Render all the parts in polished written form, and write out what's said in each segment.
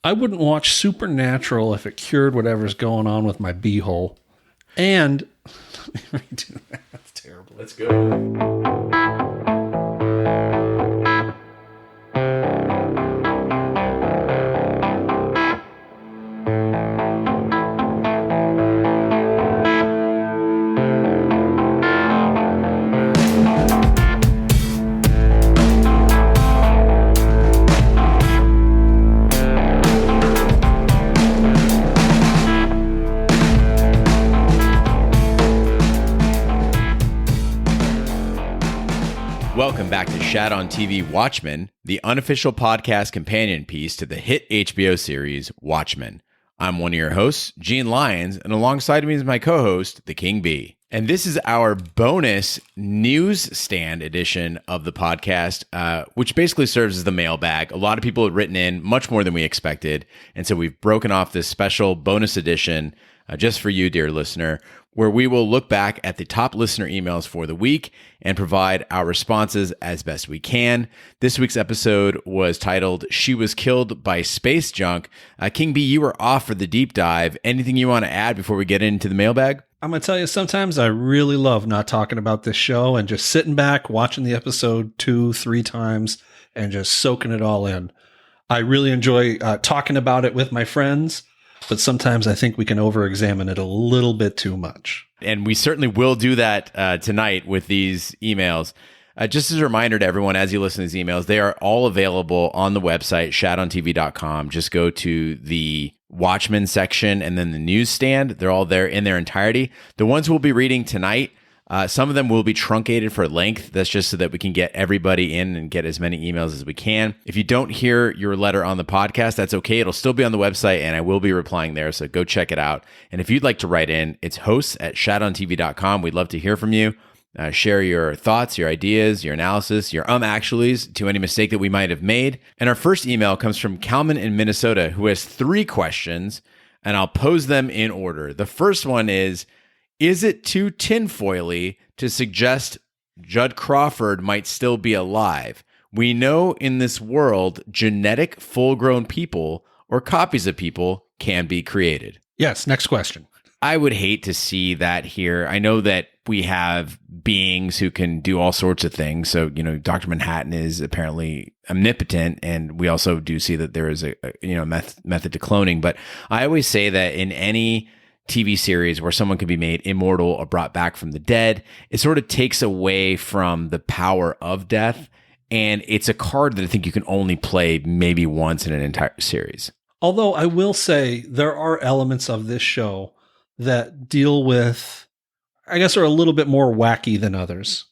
I wouldn't watch Supernatural if it cured whatever's going on with my beehole. And that's terrible. Let's go. Welcome back to Shat on TV Watchmen, the unofficial podcast companion piece to the hit HBO series Watchmen. I'm one of your hosts, Gene Lyons, and alongside me is my co-host, the King Bee. And this is our bonus Newsstand edition of the podcast, which basically serves as the mailbag. A lot of people have written in, much more than we expected, and so we've broken off this special bonus edition just for you, dear listener, where we will look back at the top listener emails for the week and provide our responses as best we can. This week's episode was titled, She Was Killed by Space Junk. King B, you were off for the deep dive. Anything you want to add before we get into the mailbag? I'm going to tell you, sometimes I really love not talking about this show and just sitting back, watching the episode 2-3 times and just soaking it all in. I really enjoy talking about it with my friends, but sometimes I think we can over-examine it a little bit too much. And we certainly will do that tonight with these emails. Just as a reminder to everyone, as you listen to these emails, they are all available on the website, shatontv.com. Just go to the Watchmen section and then the Newsstand. They're all there in their entirety. The ones we'll be reading tonight, some of them will be truncated for length. That's just so that we can get everybody in and get as many emails as we can. If you don't hear your letter on the podcast, that's okay. It'll still be on the website and I will be replying there. So go check it out. And if you'd like to write in, it's hosts@shatontv.com. We'd love to hear from you. Share your thoughts, your ideas, your analysis, your actuallys to any mistake that we might have made. And our first email comes from Kalman in Minnesota, who has 3 questions, and I'll pose them in order. The first one is it too tinfoily to suggest Judd Crawford might still be alive? We know in this world, genetic full-grown people or copies of people can be created. Yes, next question. I would hate to see that here. I know that we have beings who can do all sorts of things. So, Dr. Manhattan is apparently omnipotent, and we also do see that there is a method to cloning. But I always say that in any TV series where someone can be made immortal or brought back from the dead, it sort of takes away from the power of death. And it's a card that I think you can only play maybe once in an entire series. Although I will say there are elements of this show that deal with, I guess, are a little bit more wacky than others,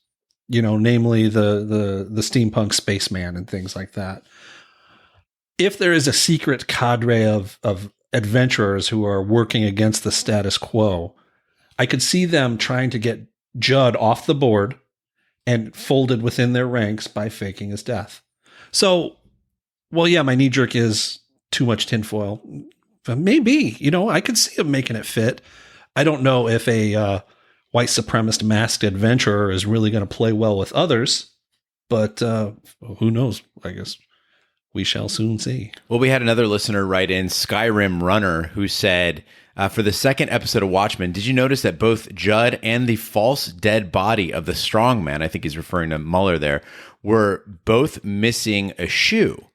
namely the steampunk spaceman and things like that. If there is a secret cadre of adventurers who are working against the status quo, I could see them trying to get Judd off the board and folded within their ranks by faking his death. So, well, yeah, my knee jerk is too much tinfoil. But maybe, I could see him making it fit. I don't know if a white supremacist masked adventurer is really going to play well with others, but who knows? I guess we shall soon see. Well, we had another listener write in, Skyrim Runner, who said, for the second episode of Watchmen, did you notice that both Judd and the false dead body of the strongman, I think he's referring to Muller there, were both missing a shoe?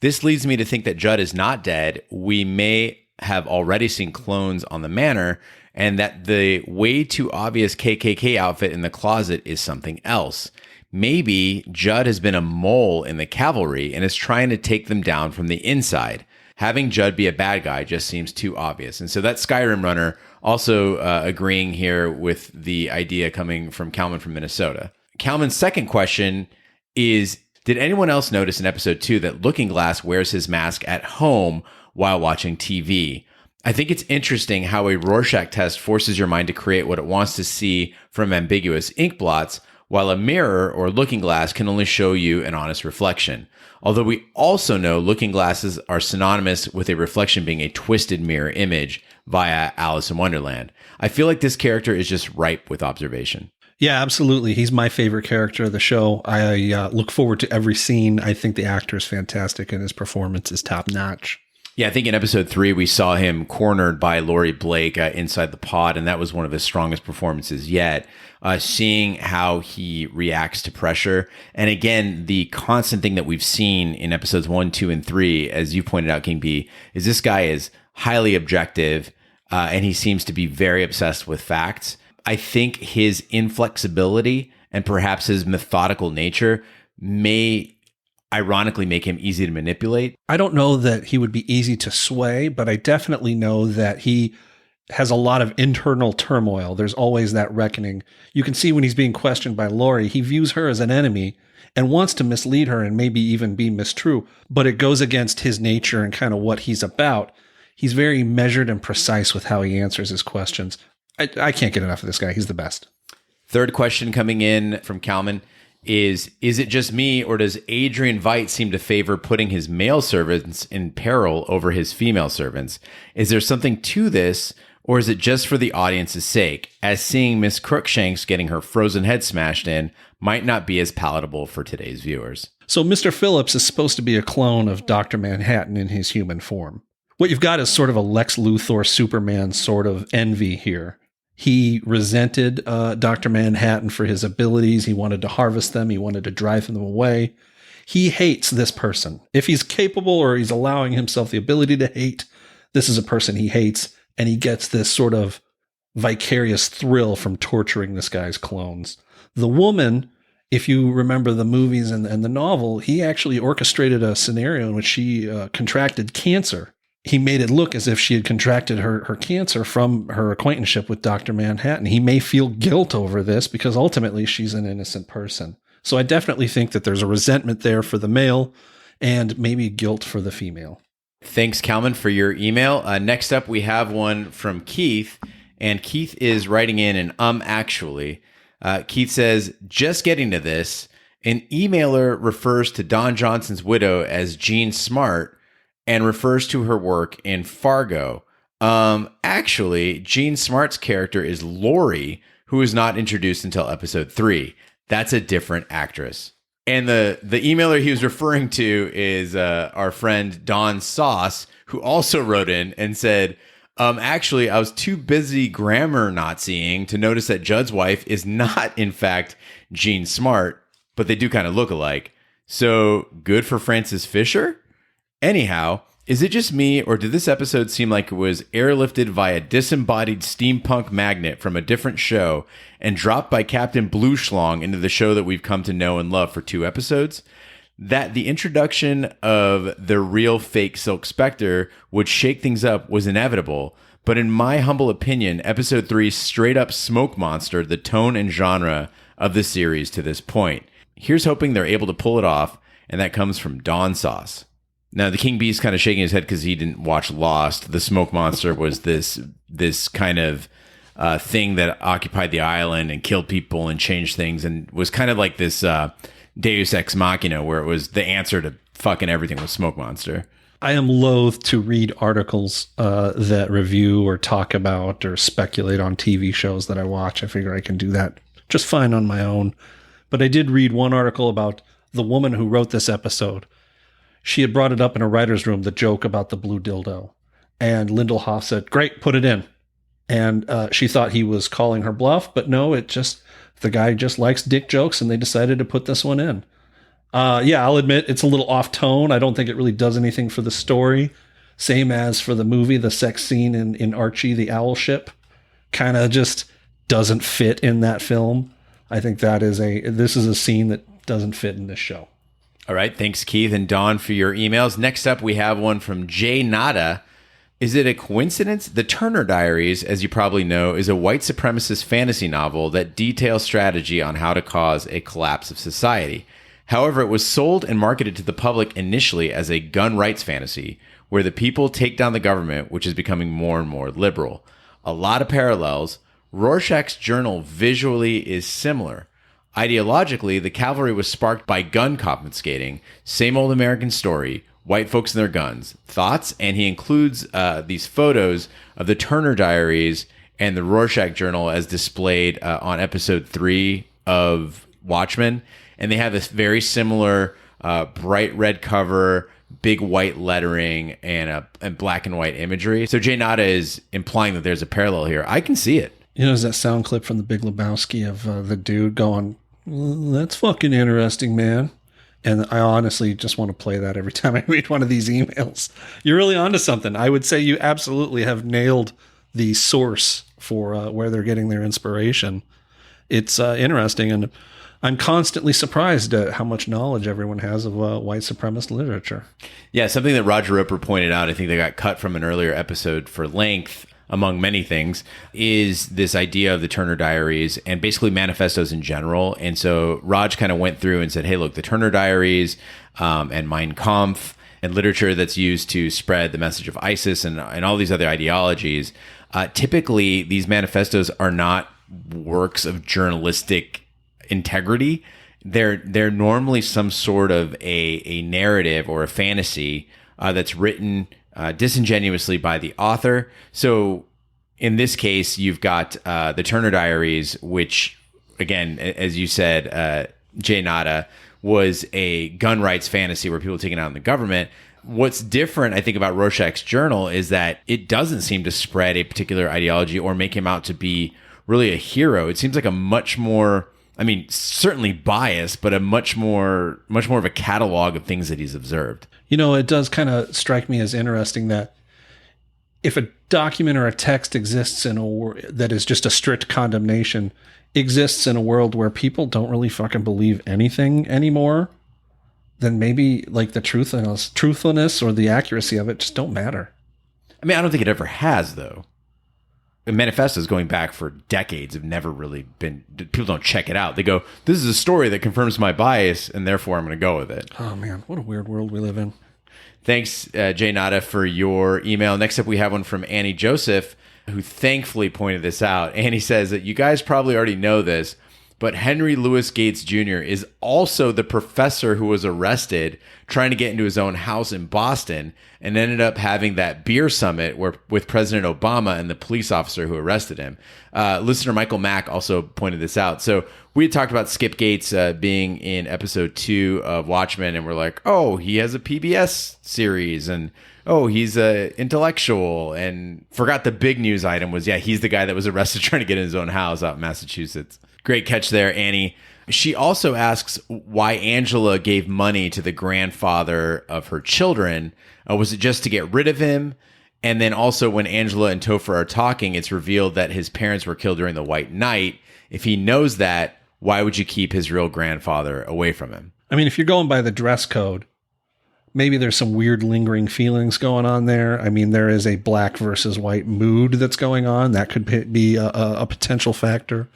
This leads me to think that Judd is not dead. We may have already seen clones on the manor, and that the way too obvious KKK outfit in the closet is something else. Maybe Judd has been a mole in the Kavalry and is trying to take them down from the inside. Having Judd be a bad guy just seems too obvious. And so that's Skyrim Runner also agreeing here with the idea coming from Kalman from Minnesota. Kalman's second question is, did anyone else notice in episode 2 that Looking Glass wears his mask at home while watching TV? I think it's interesting how a Rorschach test forces your mind to create what it wants to see from ambiguous ink blots, while a mirror or looking glass can only show you an honest reflection. Although we also know looking glasses are synonymous with a reflection being a twisted mirror image via Alice in Wonderland. I feel like this character is just ripe with observation. Yeah, absolutely. He's my favorite character of the show. I look forward to every scene. I think the actor is fantastic and his performance is top notch. Yeah, I think in episode 3, we saw him cornered by Laurie Blake inside the pod, and that was one of his strongest performances yet. Seeing how he reacts to pressure. And again, the constant thing that we've seen in episodes 1, 2, and 3, as you pointed out, King B, is this guy is highly objective, and he seems to be very obsessed with facts. I think his inflexibility and perhaps his methodical nature may ironically make him easy to manipulate. I don't know that he would be easy to sway, but I definitely know that he has a lot of internal turmoil. There's always that reckoning. You can see when he's being questioned by Laurie, he views her as an enemy and wants to mislead her and maybe even be mistrue, but it goes against his nature and kind of what he's about. He's very measured and precise with how he answers his questions. I can't get enough of this guy. He's the best. Third question coming in from Kalman is it just me, or does Adrian Veidt seem to favor putting his male servants in peril over his female servants? Is there something to this, or is it just for the audience's sake, as seeing Miss Crookshanks getting her frozen head smashed in might not be as palatable for today's viewers? So Mr. Phillips is supposed to be a clone of Dr. Manhattan in his human form. What you've got is sort of a Lex Luthor Superman sort of envy here. He resented Dr. Manhattan for his abilities. He wanted to harvest them. He wanted to drive them away. He hates this person. If he's capable or he's allowing himself the ability to hate, this is a person he hates, and he gets this sort of vicarious thrill from torturing this guy's clones. The woman, if you remember the movies and the novel, he actually orchestrated a scenario in which she contracted cancer. He made it look as if she had contracted her cancer from her acquaintanceship with Dr. Manhattan. He may feel guilt over this because ultimately she's an innocent person. So I definitely think that there's a resentment there for the male and maybe guilt for the female. Thanks, Kalman, for your email. Next up, we have one from Keith, and Keith is writing in an actually. Keith says, just getting to this, an emailer refers to Don Johnson's widow as Jean Smart, and refers to her work in Fargo. Actually, Jean Smart's character is Laurie, who is not introduced until episode 3. That's a different actress. And the emailer he was referring to is our friend Don Sauce, who also wrote in and said, actually, I was too busy grammar Naziing to notice that Judd's wife is not, in fact, Jean Smart, but they do kind of look alike. So good for Francis Fisher? Anyhow, is it just me, or did this episode seem like it was airlifted via disembodied steampunk magnet from a different show and dropped by Captain Blue Schlong into the show that we've come to know and love for 2 episodes? That the introduction of the real fake Silk Spectre would shake things up was inevitable, but in my humble opinion, episode 3 straight up smoke monstered the tone and genre of the series to this point. Here's hoping they're able to pull it off, and that comes from Don Sauce. Now, the King Bee's kind of shaking his head because he didn't watch Lost. The smoke monster was this kind of thing that occupied the island and killed people and changed things, and was kind of like this Deus Ex Machina, where it was the answer to fucking everything was smoke monster. I am loath to read articles that review or talk about or speculate on TV shows that I watch. I figure I can do that just fine on my own. But I did read one article about the woman who wrote this episode. She had brought it up in a writer's room, the joke about the blue dildo. And Lindelhoff said, great, put it in. And she thought he was calling her bluff, but no, the guy just likes dick jokes, and they decided to put this one in. Yeah, I'll admit it's a little off tone. I don't think it really does anything for the story. Same as for the movie, the sex scene in Archie, the owl ship, kind of just doesn't fit in that film. I think this is a scene that doesn't fit in this show. All right. Thanks, Keith and Don, for your emails. Next up, we have one from Jay Nada. Is it a coincidence? The Turner Diaries, as you probably know, is a white supremacist fantasy novel that details strategy on how to cause a collapse of society. However, it was sold and marketed to the public initially as a gun rights fantasy, where the people take down the government, which is becoming more and more liberal. A lot of parallels. Rorschach's journal visually is similar. Ideologically, the Kavalry was sparked by gun confiscating. Same old American story. White folks and their guns. Thoughts? And he includes these photos of the Turner Diaries and the Rorschach Journal as displayed on episode 3 of Watchmen. And they have this very similar bright red cover, big white lettering and black and white imagery. So Jay Nada is implying that there's a parallel here. I can see it. There's that sound clip from The Big Lebowski of the dude going, "That's fucking interesting, man." And I honestly just want to play that every time I read one of these emails. You're really onto something. I would say you absolutely have nailed the source for where they're getting their inspiration. It's interesting, and I'm constantly surprised at how much knowledge everyone has of white supremacist literature. Yeah, something that Roger Roper pointed out, I think they got cut from an earlier episode for length, among many things, is this idea of the Turner Diaries and basically manifestos in general. And so Raj kind of went through and said, hey, look, the Turner Diaries and Mein Kampf and literature that's used to spread the message of ISIS and all these other ideologies, typically these manifestos are not works of journalistic integrity. They're normally some sort of a narrative or a fantasy that's written disingenuously by the author. So in this case, you've got the Turner Diaries, which, again, as you said, Jay Nada, was a gun rights fantasy where people were taken out in the government. What's different, I think, about Rorschach's journal is that it doesn't seem to spread a particular ideology or make him out to be really a hero. It seems like a much more, I mean, certainly biased, but a much more of a catalog of things that he's observed. It does kind of strike me as interesting that if a document or a text exists that is just a strict condemnation, exists in a world where people don't really fucking believe anything anymore, then maybe like the truthfulness or the accuracy of it just don't matter. I mean, I don't think it ever has, though. Manifestos going back for decades have never really been, people don't check it out. They go, this is a story that confirms my bias, and therefore I'm going to go with it. Oh, man, what a weird world we live in. Thanks, Jay Nada, for your email. Next up, we have one from Annie Joseph, who thankfully pointed this out. Annie says that you guys probably already know this, but Henry Louis Gates Jr. is also the professor who was arrested trying to get into his own house in Boston and ended up having that beer summit with President Obama and the police officer who arrested him. Listener Michael Mack also pointed this out. So we had talked about Skip Gates being in episode 2 of Watchmen, and we're like, oh, he has a PBS series, and oh, he's an intellectual, and forgot the big news item was, yeah, he's the guy that was arrested trying to get in his own house out in Massachusetts. Great catch there, Annie. She also asks why Angela gave money to the grandfather of her children. Was it just to get rid of him? And then also when Angela and Topher are talking, it's revealed that his parents were killed during the White Night. If he knows that, why would you keep his real grandfather away from him? I mean, if you're going by the dress code, maybe there's some weird lingering feelings going on there. I mean, there is a black versus white mood that's going on. That could be a potential factor.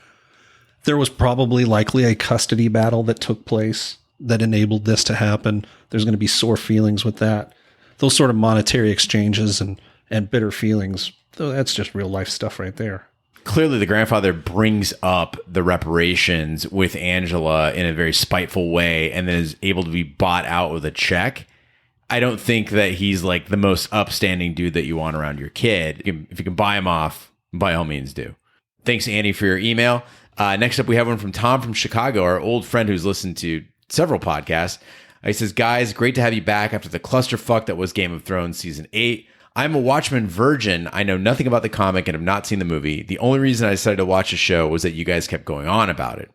There was probably likely a custody battle that took place that enabled this to happen. There's going to be sore feelings with that. Those sort of monetary exchanges and bitter feelings, though, that's just real life stuff right there. Clearly, the grandfather brings up the reparations with Angela in a very spiteful way and then is able to be bought out with a check. I don't think that he's like the most upstanding dude that you want around your kid. If you can buy him off, by all means do. Thanks, Annie, for your email. Next up, we have one from Tom from Chicago, our old friend who's listened to several podcasts. He says, guys, great to have you back after the clusterfuck that was Game of Thrones Season 8. I'm a Watchmen virgin. I know nothing about the comic and have not seen the movie. The only reason I decided to watch the show was that you guys kept going on about it.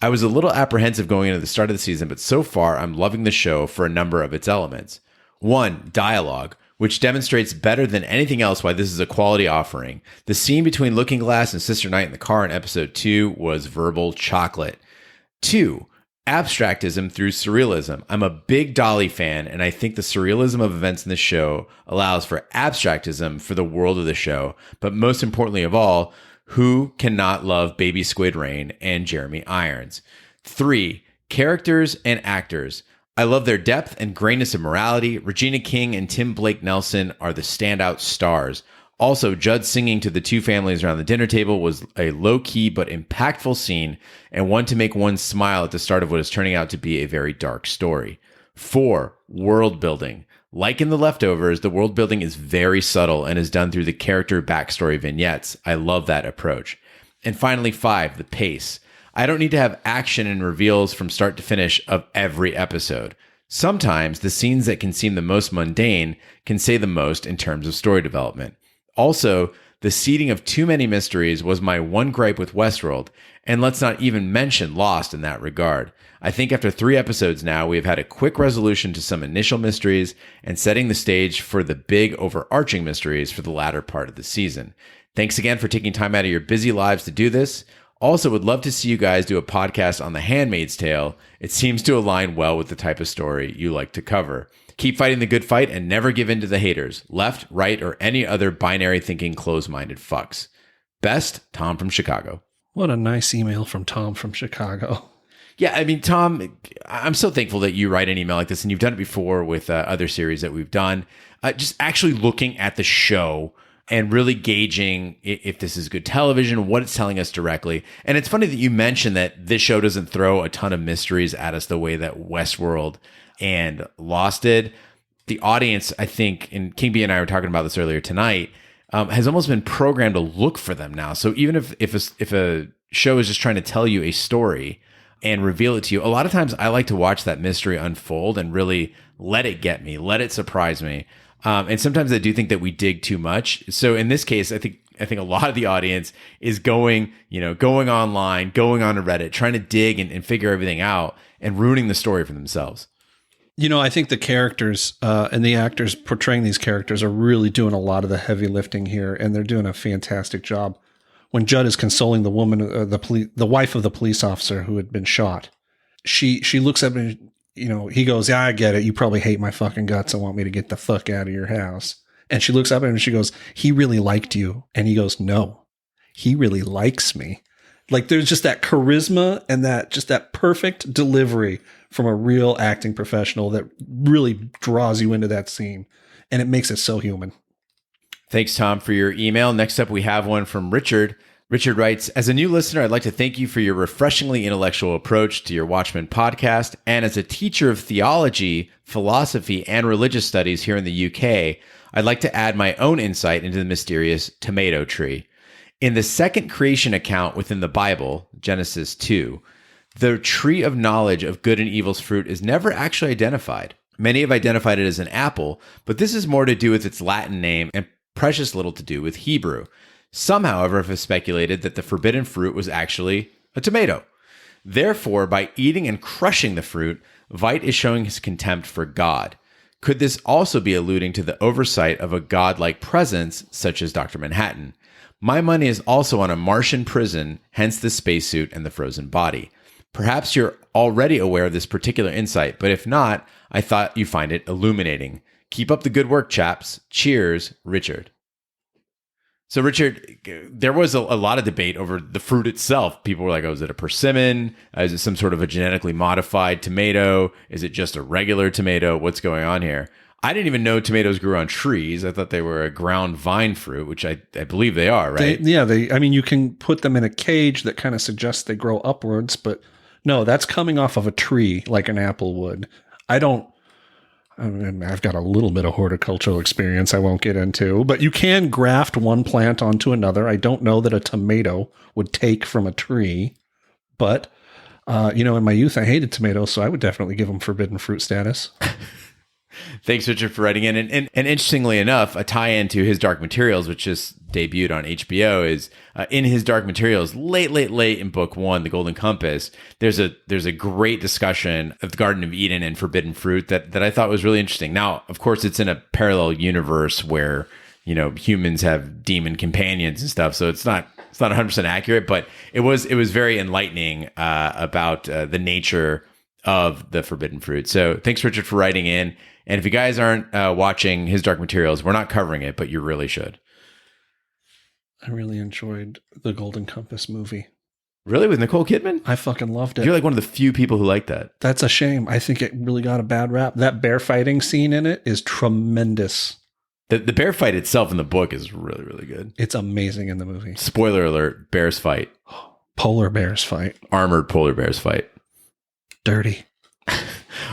I was a little apprehensive going into the start of the season, but so far I'm loving the show for a number of its elements. 1, dialogue, which demonstrates better than anything else why this is a quality offering. The scene between Looking Glass and Sister Night in the car in episode 2 was verbal chocolate. 2, abstractism through surrealism. I'm a big Dolly fan, and I think the surrealism of events in the show allows for abstractism for the world of the show. But most importantly of all, who cannot love Baby Squid Rain and Jeremy Irons? 3, characters and actors. I love their depth and grayness of morality. Regina King and Tim Blake Nelson are the standout stars. Also, Judd singing to the two families around the dinner table was a low-key but impactful scene and one to make one smile at the start of what is turning out to be a very dark story. 4, world building. Like in The Leftovers, the world building is very subtle and is done through the character backstory vignettes. I love that approach. And finally, 5, the pace. I don't need to have action and reveals from start to finish of every episode. Sometimes the scenes that can seem the most mundane can say the most in terms of story development. Also, the seeding of too many mysteries was my one gripe with Westworld, and let's not even mention Lost in that regard. I think after 3 episodes now, we have had a quick resolution to some initial mysteries and setting the stage for the big overarching mysteries for the latter part of the season. Thanks again for taking time out of your busy lives to do this. Also, would love to see you guys do a podcast on The Handmaid's Tale. It seems to align well with the type of story you like to cover. Keep fighting the good fight and never give in to the haters, left, right, or any other binary thinking closed-minded fucks. Best, Tom from Chicago. What a nice email from Tom from Chicago. Yeah, I mean, Tom, I'm so thankful that you write an email like this, and you've done it before with other series that we've done. Just actually looking at the show and really gauging if this is good television, what it's telling us directly. And it's funny that you mentioned that this show doesn't throw a ton of mysteries at us the way that Westworld and Lost did. The audience, I think, and King B and I were talking about this earlier tonight, has almost been programmed to look for them now. So even if a show is just trying to tell you a story and reveal it to you, a lot of times I like to watch that mystery unfold and really let it get me, let it surprise me. And sometimes I do think that we dig too much. So in this case, I think a lot of the audience is going online, going on to Reddit, trying to dig and figure everything out and ruining the story for themselves. I think the characters and the actors portraying these characters are really doing a lot of the heavy lifting here, and they're doing a fantastic job. When Judd is consoling the woman, the wife of the police officer who had been shot, she looks up and he goes, "Yeah, I get it. You probably hate my fucking guts and want me to get the fuck out of your house." And she looks up at him and she goes, "He really liked you." And he goes, "No, he really likes me." Like there's just that charisma and that perfect delivery from a real acting professional that really draws you into that scene, and it makes it so human. Thanks, Tom, for your email. Next up, we have one from Richard. Richard writes, as a new listener, I'd like to thank you for your refreshingly intellectual approach to your Watchmen podcast. And as a teacher of theology, philosophy, and religious studies here in the UK, I'd like to add my own insight into the mysterious tomato tree. In the second creation account within the Bible, Genesis 2, the tree of knowledge of good and evil's fruit is never actually identified. Many have identified it as an apple, but this is more to do with its Latin name and precious little to do with Hebrew. Some, however, have speculated that the forbidden fruit was actually a tomato. Therefore, by eating and crushing the fruit, Veidt is showing his contempt for God. Could this also be alluding to the oversight of a godlike presence, such as Dr. Manhattan? My money is also on a Martian prison, hence the spacesuit and the frozen body. Perhaps you're already aware of this particular insight, but if not, I thought you find it illuminating. Keep up the good work, chaps. Cheers, Richard. So, Richard, there was a lot of debate over the fruit itself. People were like, oh, is it a persimmon? Is it some sort of a genetically modified tomato? Is it just a regular tomato? What's going on here? I didn't even know tomatoes grew on trees. I thought they were a ground vine fruit, which I believe they are, right? You can put them in a cage that kind of suggests they grow upwards, but no, that's coming off of a tree like an apple would. I've got a little bit of horticultural experience I won't get into, but you can graft one plant onto another. I don't know that a tomato would take from a tree, but, in my youth, I hated tomatoes, so I would definitely give them forbidden fruit status. Thanks, Richard, for writing in. And interestingly enough, a tie-in to his Dark Materials, which just debuted on HBO, is in his Dark Materials, late in book 1, The Golden Compass, there's a great discussion of the Garden of Eden and forbidden fruit that I thought was really interesting. Now, of course, it's in a parallel universe where, humans have demon companions and stuff, so it's not 100% accurate, but it was very enlightening about the nature of the forbidden fruit. So thanks, Richard, for writing in. And if you guys aren't watching his Dark Materials, we're not covering it, but you really should. I really enjoyed the Golden Compass movie. Really? With Nicole Kidman? I fucking loved it. You're like one of the few people who like that. That's a shame. I think it really got a bad rap. That bear fighting scene in it is tremendous. The bear fight itself in the book is really, really good. It's amazing in the movie. Spoiler alert, bears fight. Polar bears fight. Armored polar bears fight. Dirty.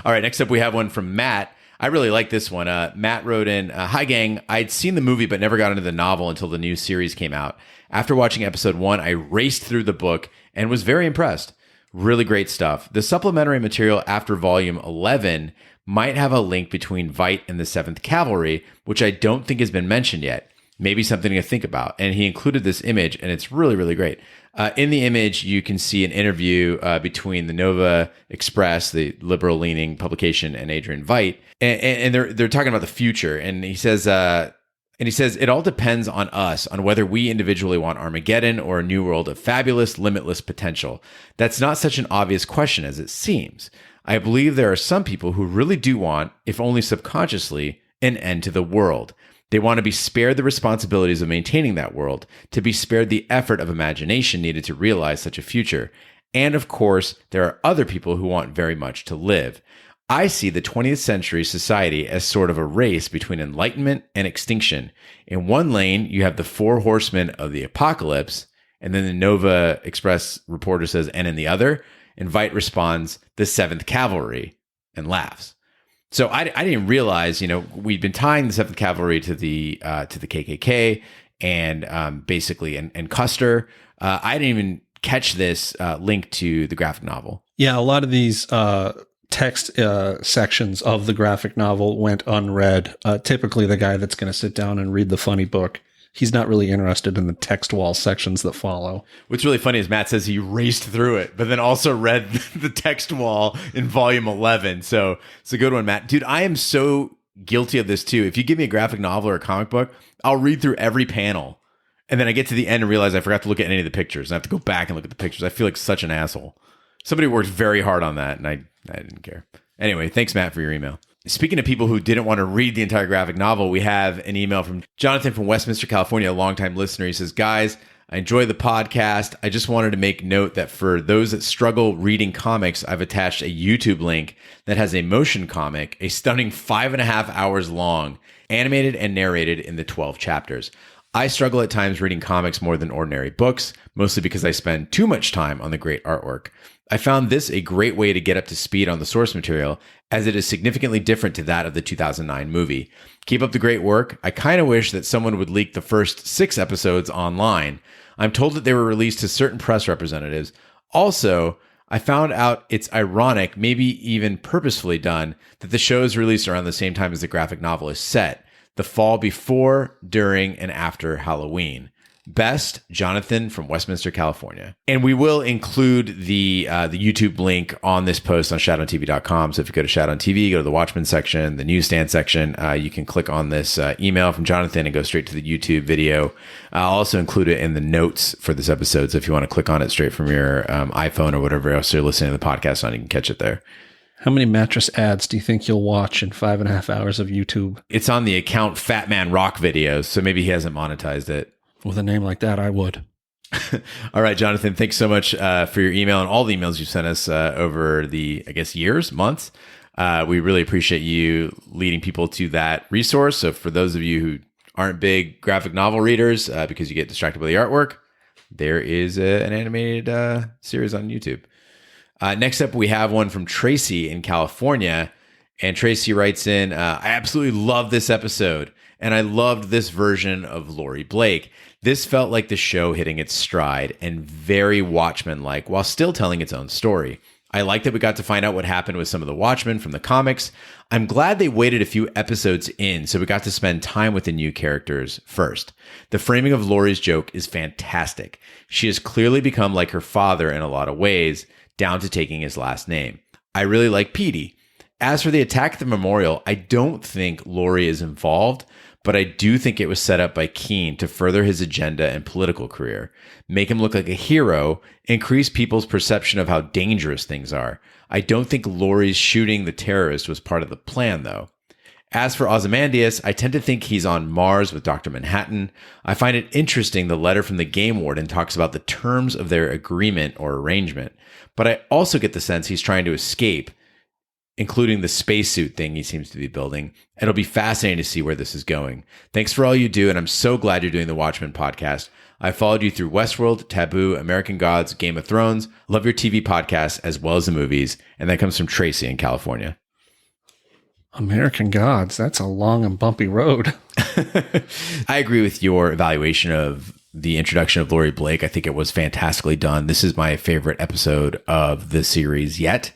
All right, next up we have one from Matt. I really like this one. Matt wrote in, hi gang, I'd seen the movie but never got into the novel until the new series came out. After watching episode 1, I raced through the book and was very impressed. Really great stuff. The supplementary material after volume 11 might have a link between Veidt and the 7th Cavalry, which I don't think has been mentioned yet. Maybe something to think about. And he included this image, and it's really, really great. In the image, you can see an interview between the Nova Express, the liberal-leaning publication, and Adrian Veidt, and they're talking about the future. And he says, it all depends on us, on whether we individually want Armageddon or a new world of fabulous, limitless potential. That's not such an obvious question as it seems. I believe there are some people who really do want, if only subconsciously, an end to the world. They want to be spared the responsibilities of maintaining that world, to be spared the effort of imagination needed to realize such a future. And of course, there are other people who want very much to live. I see the 20th century society as sort of a race between enlightenment and extinction. In one lane, you have the 4 horsemen of the apocalypse, and then the Nova Express reporter says, and in the other, and Veidt responds, the 7th Cavalry, and laughs. So I didn't realize, we'd been tying the 7th Cavalry to the KKK and basically and Custer. I didn't even catch this link to the graphic novel. Yeah, a lot of these text sections of the graphic novel went unread. Typically, the guy that's going to sit down and read the funny book, he's not really interested in the text wall sections that follow. What's really funny is Matt says he raced through it, but then also read the text wall in volume 11. So it's a good one, Matt. Dude, I am so guilty of this too. If you give me a graphic novel or a comic book, I'll read through every panel. And then I get to the end and realize I forgot to look at any of the pictures. And I have to go back and look at the pictures. I feel like such an asshole. Somebody worked very hard on that, and I didn't care. Anyway, thanks, Matt, for your email. Speaking of people who didn't want to read the entire graphic novel, we have an email from Jonathan from Westminster, California, a longtime listener. He says, guys, I enjoy the podcast. I just wanted to make note that for those that struggle reading comics, I've attached a YouTube link that has a motion comic, a stunning 5.5 hours long, animated and narrated in the 12 chapters. I struggle at times reading comics more than ordinary books, mostly because I spend too much time on the great artwork. I found this a great way to get up to speed on the source material, as it is significantly different to that of the 2009 movie. Keep up the great work. I kind of wish that someone would leak the first 6 episodes online. I'm told that they were released to certain press representatives. Also, I found out it's ironic, maybe even purposefully done, that the show is released around the same time as the graphic novel is set, the fall before, during, and after Halloween. Best, Jonathan from Westminster, California. And we will include the YouTube link on this post on shatontv.com. So if you go to Shat on TV, go to the Watchmen section, the Newsstand section, you can click on this email from Jonathan and go straight to the YouTube video. I'll also include it in the notes for this episode. So if you want to click on it straight from your iPhone or whatever else you're listening to the podcast on, you can catch it there. How many mattress ads do you think you'll watch in 5.5 hours of YouTube? It's on the account Fat Man Rock Videos, so maybe he hasn't monetized it. With a name like that, I would. All right, Jonathan, thanks so much for your email and all the emails you've sent us over the, years, months. We really appreciate you leading people to that resource. So for those of you who aren't big graphic novel readers because you get distracted by the artwork, there is an animated series on YouTube. Next up, we have one from Tracy in California. And Tracy writes in, I absolutely love this episode. And I loved this version of Laurie Blake. This felt like the show hitting its stride and very Watchmen-like while still telling its own story. I like that we got to find out what happened with some of the Watchmen from the comics. I'm glad they waited a few episodes in so we got to spend time with the new characters first. The framing of Laurie's joke is fantastic. She has clearly become like her father in a lot of ways, down to taking his last name. I really like Petey. As for the attack at the memorial, I don't think Laurie is involved, but I do think it was set up by Keene to further his agenda and political career, make him look like a hero, increase people's perception of how dangerous things are. I don't think Laurie's shooting the terrorist was part of the plan, though. As for Ozymandias, I tend to think he's on Mars with Dr. Manhattan. I find it interesting the letter from the game warden talks about the terms of their agreement or arrangement, but I also get the sense he's trying to escape, including the spacesuit thing he seems to be building. It'll be fascinating to see where this is going. Thanks for all you do, and I'm so glad you're doing the Watchmen podcast. I followed you through Westworld, Taboo, American Gods, Game of Thrones. Love your TV podcasts as well as the movies. And that comes from Tracy in California. American Gods, that's a long and bumpy road. I agree with your evaluation of the introduction of Laurie Blake. I think it was fantastically done. This is my favorite episode of the series yet.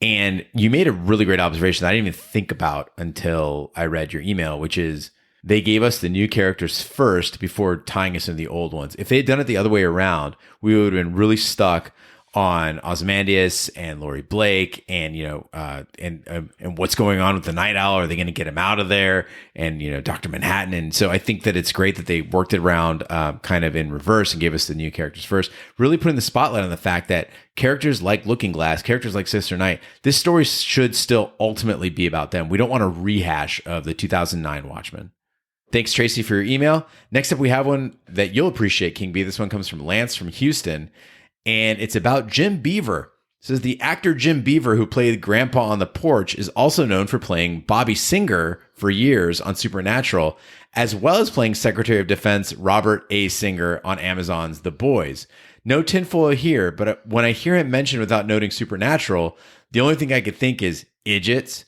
And you made a really great observation that I didn't even think about until I read your email, which is they gave us the new characters first before tying us into the old ones. If they had done it the other way around, we would have been really stuck on Ozymandias and Laurie Blake and, and what's going on with the Night Owl. Are they going to get him out of there? And, Dr. Manhattan. And so I think that it's great that they worked it around kind of in reverse and gave us the new characters first, really putting the spotlight on the fact that characters like Looking Glass, characters like Sister Night, this story should still ultimately be about them. We don't want a rehash of the 2009 Watchmen. Thanks, Tracy, for your email. Next up, we have one that you'll appreciate, King B. This one comes from Lance from Houston. And it's about Jim Beaver. It says the actor Jim Beaver, who played Grandpa on the Porch, is also known for playing Bobby Singer for years on Supernatural, as well as playing Secretary of Defense Robert A. Singer on Amazon's The Boys. No tinfoil here, but when I hear him mentioned without noting Supernatural, the only thing I could think is idiots,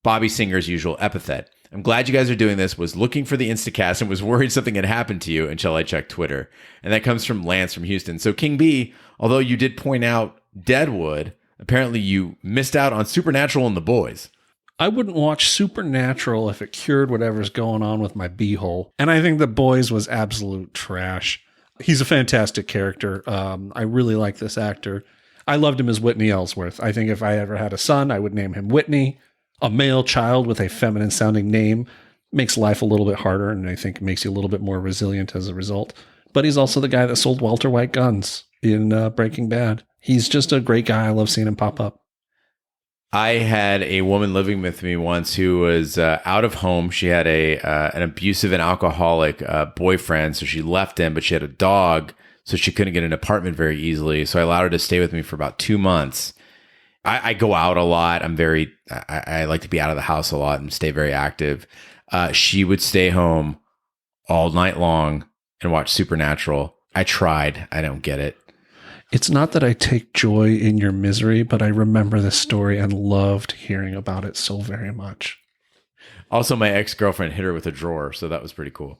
Bobby Singer's usual epithet. I'm glad you guys are doing this, was looking for the Instacast and was worried something had happened to you until I checked Twitter. And that comes from Lance from Houston. So King B, although you did point out Deadwood, apparently you missed out on Supernatural and The Boys. I wouldn't watch Supernatural if it cured whatever's going on with my beehole. And I think The Boys was absolute trash. He's a fantastic character. I really like this actor. I loved him as Whitney Ellsworth. I think if I ever had a son, I would name him Whitney. A male child with a feminine sounding name makes life a little bit harder, and I think makes you a little bit more resilient as a result. But he's also the guy that sold Walter White guns in Breaking Bad. He's just a great guy. I love seeing him pop up. I had a woman living with me once who was out of home. She had an abusive and alcoholic boyfriend, so she left him, but she had a dog, so she couldn't get an apartment very easily. So I allowed her to stay with me for about 2 months. I go out a lot. I like to be out of the house a lot and stay very active. She would stay home all night long and watch Supernatural. I tried. I don't get it. It's not that I take joy in your misery, but I remember this story and loved hearing about it so very much. Also, my ex-girlfriend hit her with a drawer, so that was pretty cool.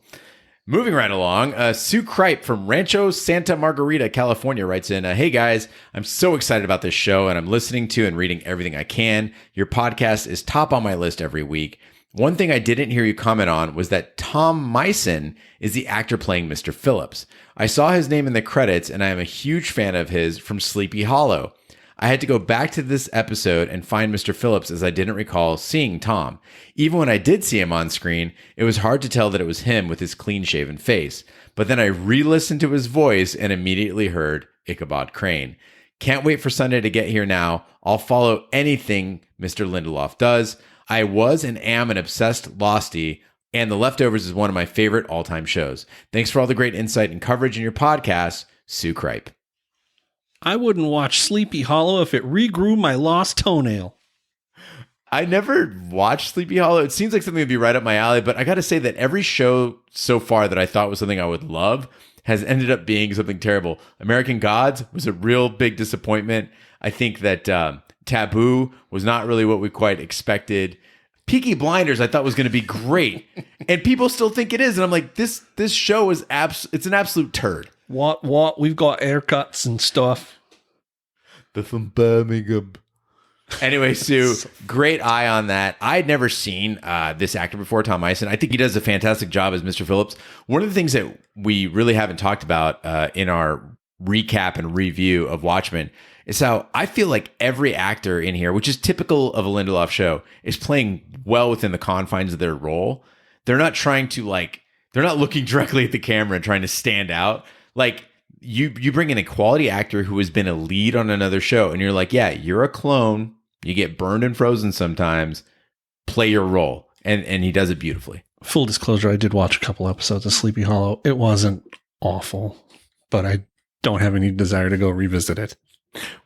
Moving right along, Sue Kripe from Rancho Santa Margarita, California writes in, hey guys, I'm so excited about this show and I'm listening to and reading everything I can. Your podcast is top on my list every week. One thing I didn't hear you comment on was that Tom Mison is the actor playing Mr. Phillips. I saw his name in the credits and I am a huge fan of his from Sleepy Hollow. I had to go back to this episode and find Mr. Phillips as I didn't recall seeing Tom. Even when I did see him on screen, it was hard to tell that it was him with his clean-shaven face. But then I re-listened to his voice and immediately heard Ichabod Crane. Can't wait for Sunday to get here now. I'll follow anything Mr. Lindelof does. I was and am an obsessed Lostie, and The Leftovers is one of my favorite all-time shows. Thanks for all the great insight and coverage in your podcast, Sue Kripe. I wouldn't watch Sleepy Hollow if it regrew my lost toenail. I never watched Sleepy Hollow. It seems like something that'd be right up my alley, but I got to say that every show so far that I thought was something I would love has ended up being something terrible. American Gods was a real big disappointment. I think that Taboo was not really what we quite expected. Peaky Blinders I thought was going to be great, and people still think it is. And I'm like, this show is it's an absolute turd. What? We've got haircuts and stuff. They're from Birmingham. Anyway, Sue, great eye on that. I'd never seen this actor before, Tom Mison. I think he does a fantastic job as Mr. Phillips. One of the things that we really haven't talked about in our recap and review of Watchmen is how I feel like every actor in here, which is typical of a Lindelof show, is playing well within the confines of their role. They're not trying to they're not looking directly at the camera and trying to stand out. Like you bring in a quality actor who has been a lead on another show and you're like, yeah, you're a clone. You get burned and frozen sometimes. Play your role. And he does it beautifully. Full disclosure, I did watch a couple episodes of Sleepy Hollow. It wasn't awful, but I don't have any desire to go revisit it.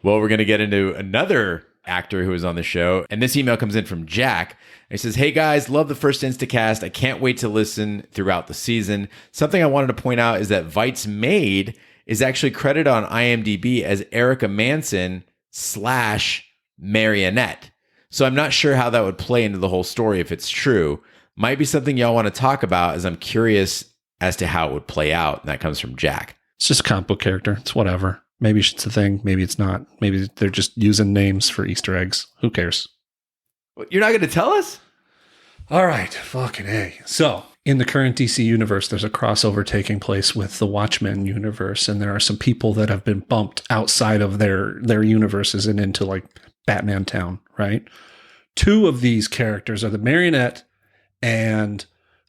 Well, we're going to get into another actor who is on the show. And this email comes in from Jack. He says, hey guys, love the first Instacast. I can't wait to listen throughout the season. Something I wanted to point out is that Veidt's maid is actually credited on IMDb as Erica Manson / Marionette. So I'm not sure how that would play into the whole story if it's true. Might be something y'all want to talk about, as I'm curious as to how it would play out. And that comes from Jack. It's just a comic book character. It's whatever. Maybe it's a thing. Maybe it's not. Maybe they're just using names for Easter eggs. Who cares? You're not going to tell us? All right. Fucking A. So, in the current DC universe, there's a crossover taking place with the Watchmen universe, and there are some people that have been bumped outside of their universes and into like Batman Town, right? Two of these characters are the Marionette and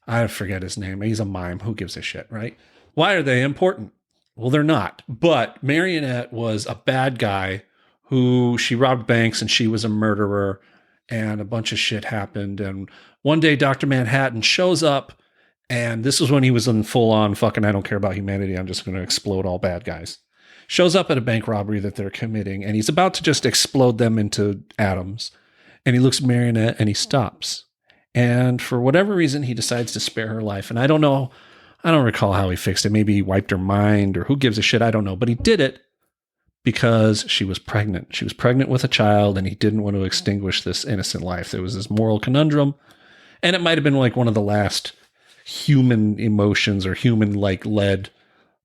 I forget his name. He's a mime. Who gives a shit, right? Why are they important? Well, they're not. But Marionette was a bad guy who she robbed banks and she was a murderer and a bunch of shit happened. And one day Dr. Manhattan shows up and this was when he was in full on fucking, I don't care about humanity. I'm just going to explode all bad guys. Shows up at a bank robbery that they're committing and he's about to just explode them into atoms. And he looks at Marionette and he stops. And for whatever reason, he decides to spare her life. And I don't know. I don't recall how he fixed it. Maybe he wiped her mind or who gives a shit. I don't know. But he did it because she was pregnant. She was pregnant with a child and he didn't want to extinguish this innocent life. There was this moral conundrum. And it might have been like one of the last human emotions or human like led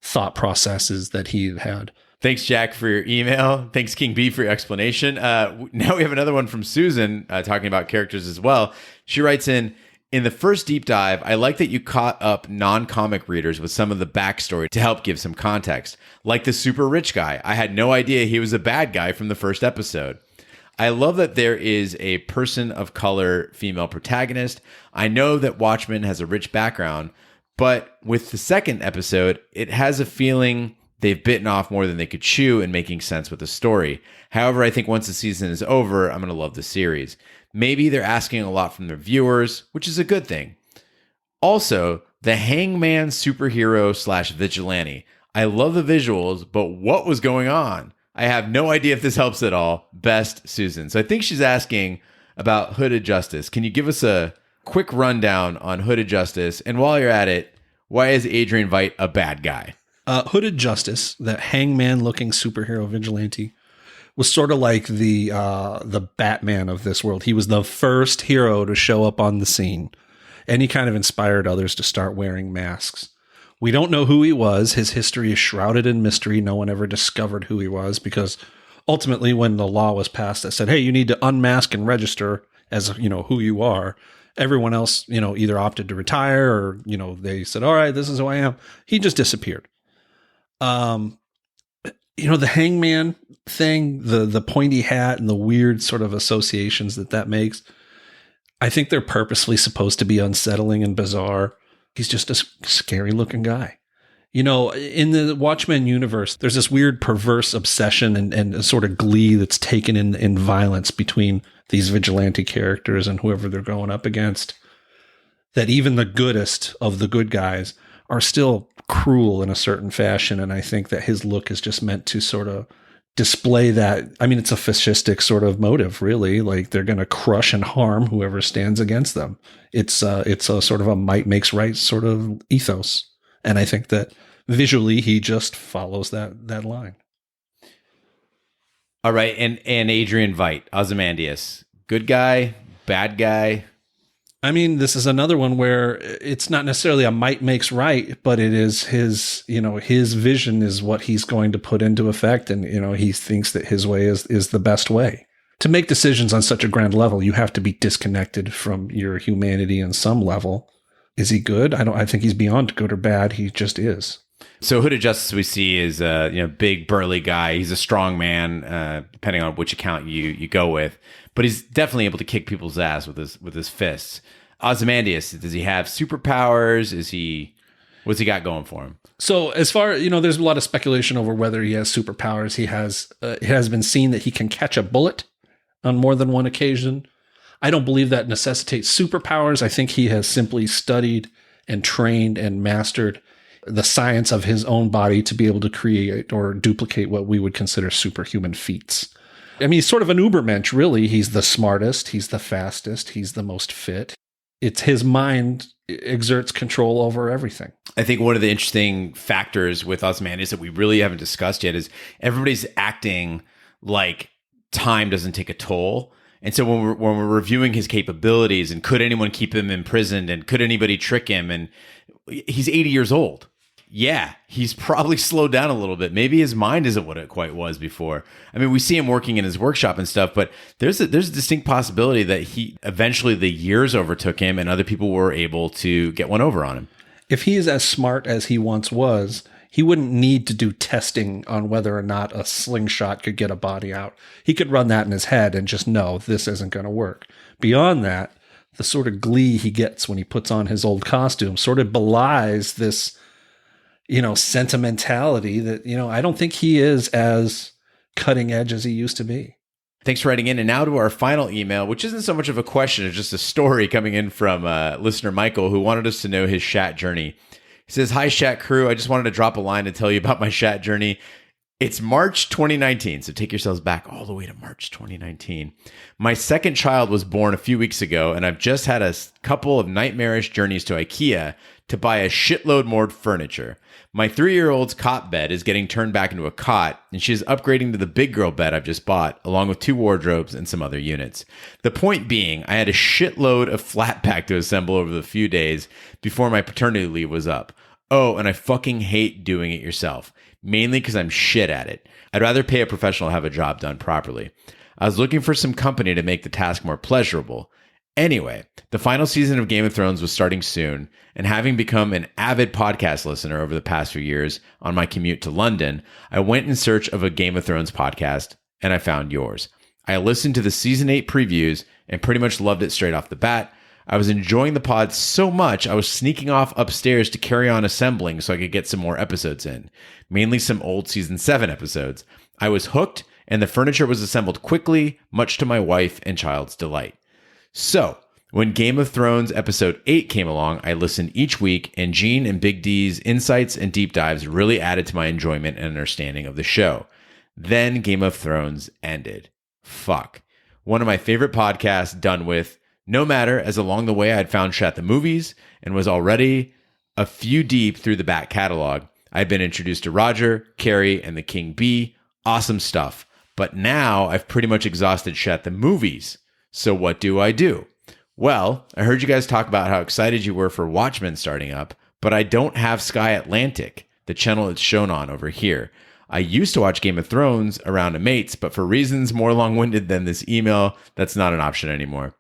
thought processes that he had. Thanks, Jack, for your email. Thanks, King B, for your explanation. Now we have another one from Susan talking about characters as well. She writes in the first deep dive, I like that you caught up non-comic readers with some of the backstory to help give some context. Like the super rich guy. I had no idea he was a bad guy from the first episode. I love that there is a person of color female protagonist. I know that Watchmen has a rich background, but with the second episode, it has a feeling they've bitten off more than they could chew in making sense with the story. However, I think once the season is over, I'm going to love the series. Maybe they're asking a lot from their viewers, which is a good thing. Also, the hangman superhero / vigilante. I love the visuals, but what was going on? I have no idea if this helps at all. Best, Susan. So I think she's asking about Hooded Justice. Can you give us a quick rundown on Hooded Justice? And while you're at it, why is Adrian Veidt a bad guy? Hooded Justice, that hangman-looking superhero vigilante, was sort of like the Batman of this world. He was the first hero to show up on the scene, and he kind of inspired others to start wearing masks. We don't know who he was. His history is shrouded in mystery. No one ever discovered who he was because ultimately when the law was passed that said, hey, you need to unmask and register as, who you are, everyone else, either opted to retire or, they said, all right, this is who I am. He just disappeared. The hangman thing, the pointy hat and the weird sort of associations that makes, I think they're purposely supposed to be unsettling and bizarre. He's just a scary looking guy. In the Watchmen universe, there's this weird perverse obsession and a sort of glee that's taken in violence between these vigilante characters and whoever they're going up against, that even the goodest of the good guys are still cruel in a certain fashion. And I think that his look is just meant to sort of display that. I mean, it's a fascistic sort of motive, really. Like they're going to crush and harm whoever stands against them. It's a sort of a might makes right sort of ethos. And I think that visually he just follows that line. All right. And Adrian Veidt, Ozymandias, good guy, bad guy. I mean, this is another one where it's not necessarily a might makes right, but it is his vision is what he's going to put into effect. And, he thinks that his way is the best way. To make decisions on such a grand level, you have to be disconnected from your humanity on some level. Is he good? I think he's beyond good or bad. He just is. So Hooded Justice we see is a big burly guy. He's a strong man, depending on which account you go with. But he's definitely able to kick people's ass with his fists. Ozymandias, does he have superpowers? What's he got going for him? So as far, there's a lot of speculation over whether he has superpowers. It has been seen that he can catch a bullet on more than one occasion. I don't believe that necessitates superpowers. I think he has simply studied and trained and mastered the science of his own body to be able to create or duplicate what we would consider superhuman feats. I mean, he's sort of an ubermensch, really. He's the smartest. He's the fastest. He's the most fit. It's his mind exerts control over everything. I think one of the interesting factors with Ozymandias that we really haven't discussed yet is everybody's acting like time doesn't take a toll. And so when we're reviewing his capabilities and could anyone keep him imprisoned and could anybody trick him, and he's 80 years old. Yeah, he's probably slowed down a little bit. Maybe his mind isn't what it quite was before. I mean, we see him working in his workshop and stuff, but there's a distinct possibility that he eventually the years overtook him and other people were able to get one over on him. If he is as smart as he once was, he wouldn't need to do testing on whether or not a slingshot could get a body out. He could run that in his head and just know this isn't going to work. Beyond that, the sort of glee he gets when he puts on his old costume sort of belies this, sentimentality that, I don't think he is as cutting edge as he used to be. Thanks for writing in. And now to our final email, which isn't so much of a question, it's just a story coming in from listener Michael, who wanted us to know his Shat journey. He says, "Hi, Shat crew. I just wanted to drop a line to tell you about my Shat journey. It's March 2019, so take yourselves back all the way to March 2019. My second child was born a few weeks ago, and I've just had a couple of nightmarish journeys to IKEA to buy a shitload more furniture. My 3-year-old's cot bed is getting turned back into a cot, and she is upgrading to the big girl bed I've just bought, along with 2 wardrobes and some other units. The point being, I had a shitload of flat pack to assemble over the few days before my paternity leave was up. Oh, and I fucking hate doing it yourself, mainly because I'm shit at it. I'd rather pay a professional to have a job done properly. I was looking for some company to make the task more pleasurable. Anyway, the final season of Game of Thrones was starting soon, and having become an avid podcast listener over the past few years on my commute to London, I went in search of a Game of Thrones podcast, and I found yours. I listened to the Season 8 previews and pretty much loved it straight off the bat. I was enjoying the pod so much, I was sneaking off upstairs to carry on assembling so I could get some more episodes in, mainly some old Season 7 episodes. I was hooked, and the furniture was assembled quickly, much to my wife and child's delight. So, when Game of Thrones Episode 8 came along, I listened each week, and Gene and Big D's insights and deep dives really added to my enjoyment and understanding of the show. Then Game of Thrones ended. Fuck. One of my favorite podcasts done with, no matter, as along the way I had found Shat the movies and was already a few deep through the back catalog. I've been introduced to Roger, Carrie, and the King Bee. Awesome stuff. But now I've pretty much exhausted Shat the movies. So what do I do? Well, I heard you guys talk about how excited you were for Watchmen starting up, but I don't have Sky Atlantic, the channel it's shown on over here. I used to watch Game of Thrones around a mate's, but for reasons more long-winded than this email, that's not an option anymore.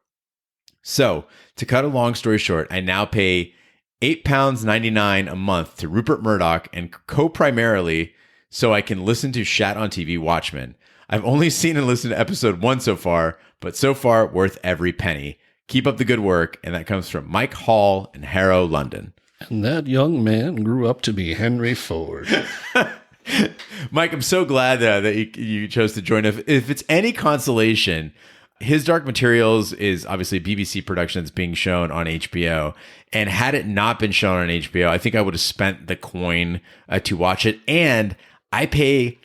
So, to cut a long story short, I now pay £8.99 a month to Rupert Murdoch and co-primarily so I can listen to Shat on TV Watchmen. I've only seen and listened to episode 1 so far, but so far worth every penny. Keep up the good work. And that comes from Mike Hall in Harrow, London. And that young man grew up to be Henry Ford. Mike, I'm so glad that you chose to join us. If it's any consolation, His Dark Materials is obviously a BBC production that's being shown on HBO. And had it not been shown on HBO, I think I would have spent the coin to watch it. And I pay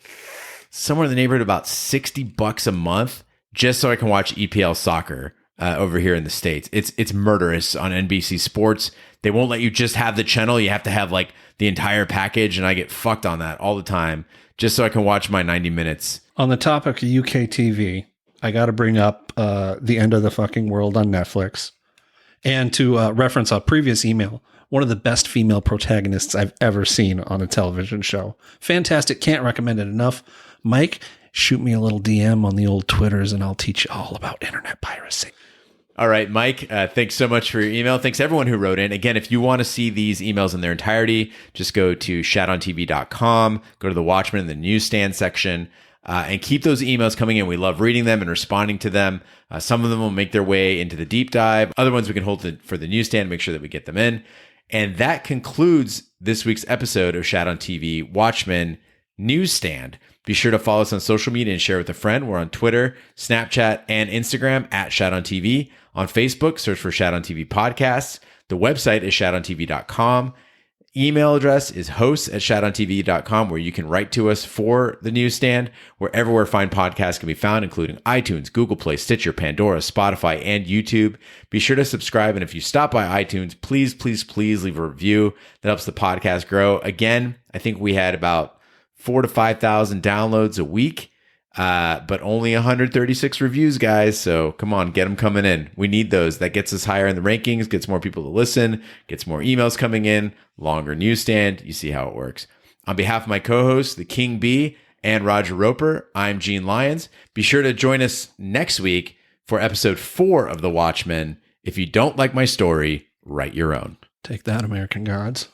somewhere in the neighborhood of about $60 a month just so I can watch EPL soccer over here in the States. It's murderous on NBC Sports. They won't let you just have the channel. You have to have like the entire package, and I get fucked on that all the time just so I can watch my 90 minutes. On the topic of UK TV, I got to bring up The End of the Fucking World on Netflix. And to reference a previous email, one of the best female protagonists I've ever seen on a television show. Fantastic. Can't recommend it enough. Mike, shoot me a little DM on the old Twitters and I'll teach you all about internet piracy. All right, Mike, thanks so much for your email. Thanks everyone who wrote in. Again, if you want to see these emails in their entirety, just go to shatontv.com, go to the Watchmen, the Newsstand section, and keep those emails coming in. We love reading them and responding to them. Some of them will make their way into the deep dive. Other ones we can hold for the Newsstand, make sure that we get them in. And that concludes this week's episode of Shat on TV Watchmen Newsstand. Be sure to follow us on social media and share with a friend. We're on Twitter, Snapchat, and Instagram at Shat on TV. On Facebook, search for Shat on TV Podcasts. The website is shatontv.com. Email address is hosts@shatontv.com, where you can write to us for the Newsstand, where fine podcasts can be found, including iTunes, Google Play, Stitcher, Pandora, Spotify, and YouTube. Be sure to subscribe, and if you stop by iTunes, please leave a review. That helps the podcast grow. Again, I think we had about 4,000 to 5,000 downloads a week but only 136 reviews, guys. So come on, get them coming in. We need those. That gets us higher in the rankings, gets more people to listen, gets more emails coming in, longer newsstand. You see how it works. On behalf of my co-hosts, the King Bee and Roger Roper, I'm Gene Lyons. Be sure to join us next week for episode 4 of The Watchmen. If you don't like my story, write your own. Take that, American gods.